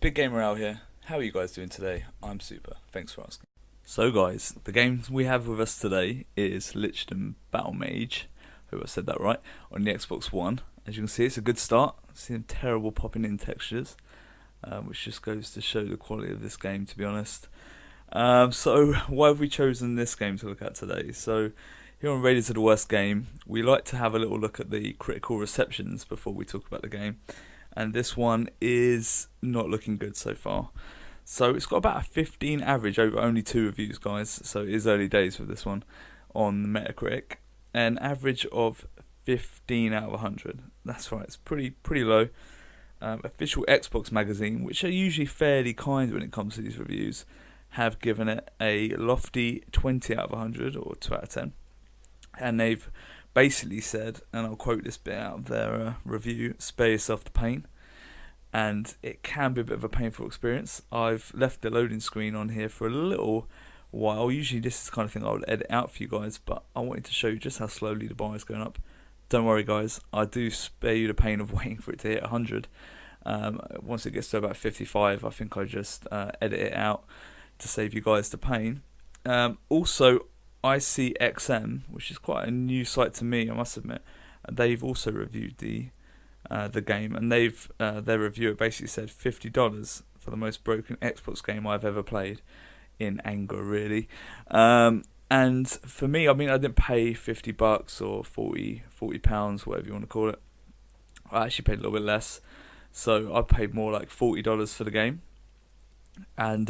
Big Gamer out here. How are you guys doing today? I'm super. Thanks for asking. So guys, the game we have with us today is Lichdome Battlemage. Hope I said that right. On the Xbox One. As you can see, it's a good start. Seeing terrible popping in textures, which just goes to show the quality of this game, to be honest. So why have we chosen this game to look at today? So here on Raiders of the Worst Game, we like to have a little look at the critical receptions before we talk about the game. And this one is not looking good so far. So it's got about a 15 average over only 2 reviews, guys. So it is early days with this one on Metacritic. An average of 15 out of 100. That's right, it's pretty low. Official Xbox magazine, which are usually fairly kind when it comes to these reviews, have given it a lofty 20 out of 100 or 2 out of 10. And they've basically said, and I'll quote this bit out of their review, spare yourself the pain. And it can be a bit of a painful experience. I've left the loading screen on here for a little while. Usually this is the kind of thing I would edit out for you guys, but I wanted to show you just how slowly the bar is going up. Don't worry guys, I do spare you the pain of waiting for it to hit 100. Once it gets to about 55, I think I just edit it out to save you guys the pain. Also, ICXM, which is quite a new site to me, I must admit, they've also reviewed the game, and they've their reviewer basically said $50 for the most broken Xbox game I've ever played, in anger really. And for me, I mean, I didn't pay $50 or 40 pounds, whatever you want to call it. I actually paid a little bit less, so I paid more like $40 for the game, and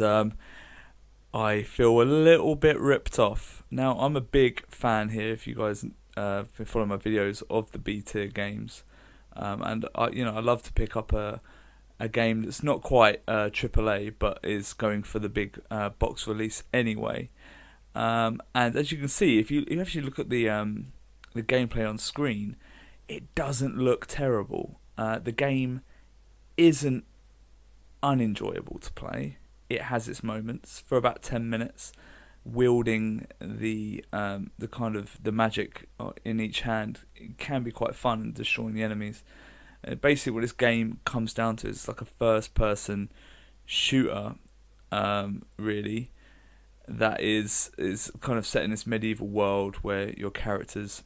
I feel a little bit ripped off. Now, I'm a big fan here, if you guys been following my videos, of the B-tier games. And I love to pick up a game that's not quite AAA, but is going for the big box release anyway. And as you can see, if you actually look at the gameplay on screen, it doesn't look terrible. The game isn't unenjoyable to play. It has its moments. For about 10 minutes, wielding the kind of the magic in each hand, it can be quite fun and destroying the enemies. Basically, what this game comes down to is like a first-person shooter, really, that is kind of set in this medieval world where your character's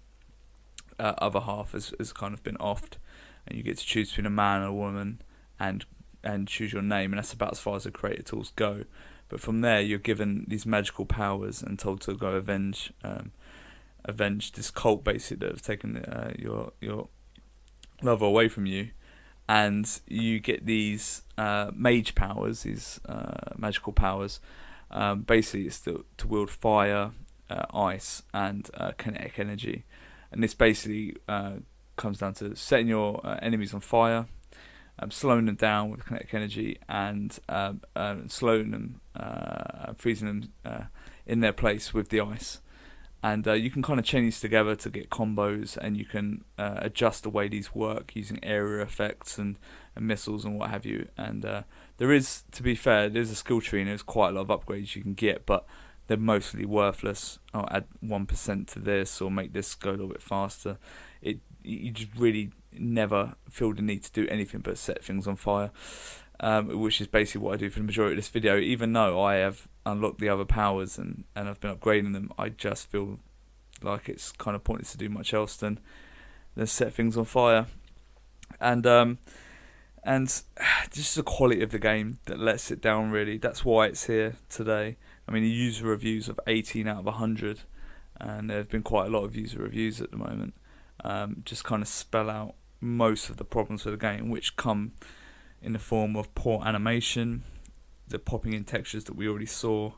other half has kind of been offed, and you get to choose between a man and a woman, and choose your name, and that's about as far as the creator tools go. But from there, you're given these magical powers and told to go avenge this cult, basically, that has taken your lover away from you. And you get these mage powers, these magical powers. Basically, it's to wield fire, ice, and kinetic energy. And this basically comes down to setting your enemies on fire, slowing them down with kinetic energy, and slowing them, freezing them in their place with the ice. And you can kind of chain these together to get combos, and you can adjust the way these work using area effects and missiles and what have you. And there is, to be fair, there's a skill tree and there's quite a lot of upgrades you can get, but they're mostly worthless. I'll add 1% to this or make this go a little bit faster. You just really never feel the need to do anything but set things on fire, which is basically what I do for the majority of this video. Even though I have unlocked the other powers and I've been upgrading them, I just feel like it's kind of pointless to do much else than set things on fire. And just the quality of the game that lets it down, really. That's why it's here today. I mean, the user reviews of 18 out of 100, and there have been quite a lot of user reviews at the moment. Just kind of spell out most of the problems with the game, which come in the form of poor animation, the popping in textures that we already saw,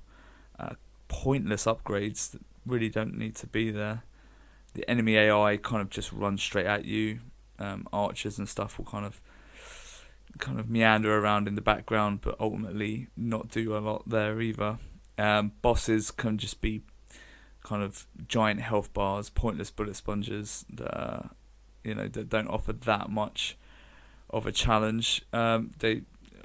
pointless upgrades that really don't need to be there. The enemy AI kind of just runs straight at you. Archers and stuff will kind of meander around in the background, but ultimately not do a lot there either. Bosses can just be kind of giant health bars, pointless bullet sponges that that don't offer that much of a challenge. They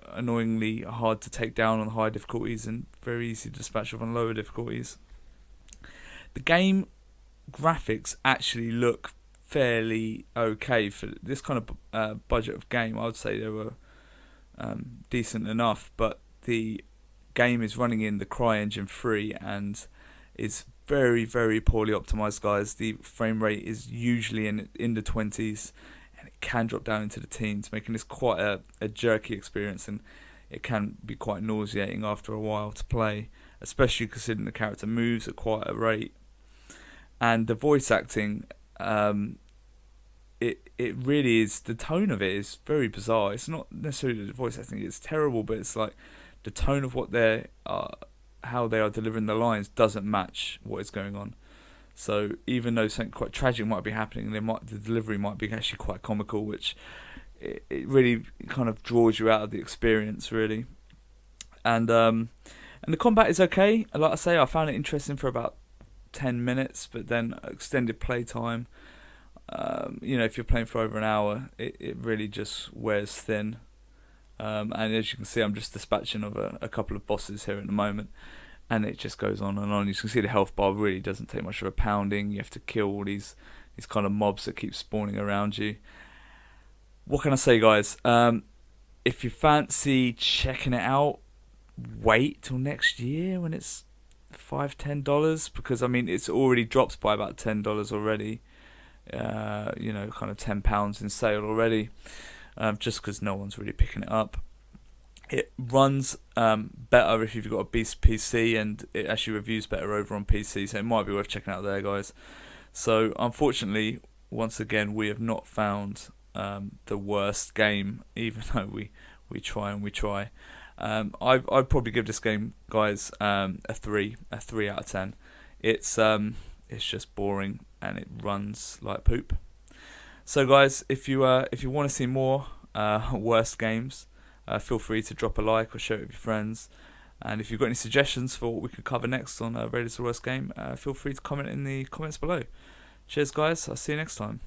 annoyingly hard to take down on high difficulties and very easy to dispatch of on lower difficulties. The game graphics actually look fairly okay for this kind of budget of game. I would say they were decent enough, but the game is running in the CryEngine 3 and is very, very poorly optimized, guys. The frame rate is usually in the 20s, and it can drop down into the teens, making this quite a jerky experience, and it can be quite nauseating after a while to play, especially considering the character moves at quite a rate. And the voice acting, it really is, the tone of it is very bizarre. It's not necessarily the voice acting, it's terrible, but it's like the tone of what they're how they are delivering the lines doesn't match what is going on. So even though something quite tragic might be happening, the delivery might be actually quite comical, which it really kind of draws you out of the experience, really. And the combat is okay. Like I say, I found it interesting for about 10 minutes, but then extended play time. If you're playing for over an hour, it really just wears thin. And as you can see, I'm just dispatching of a couple of bosses here at the moment, and it just goes on and on. You can see the health bar really doesn't take much of a pounding. You have to kill all these kind of mobs that keep spawning around you. What can I say, guys? If you fancy checking it out, wait till next year when it's $5-10, because I mean it's already dropped by about $10 already. Kind of £10 in sale already. Just because no one's really picking it up. It runs better if you've got a beast PC, and it actually reviews better over on PC, so it might be worth checking out there, guys. So unfortunately, once again, we have not found the worst game, even though we try and we try. I'd probably give this game, guys, a 3 out of 10. It's just boring and it runs like poop. So guys, if you want to see more worst games, feel free to drop a like or share it with your friends. And if you've got any suggestions for what we could cover next on Raiders the Worst Game, feel free to comment in the comments below. Cheers guys, I'll see you next time.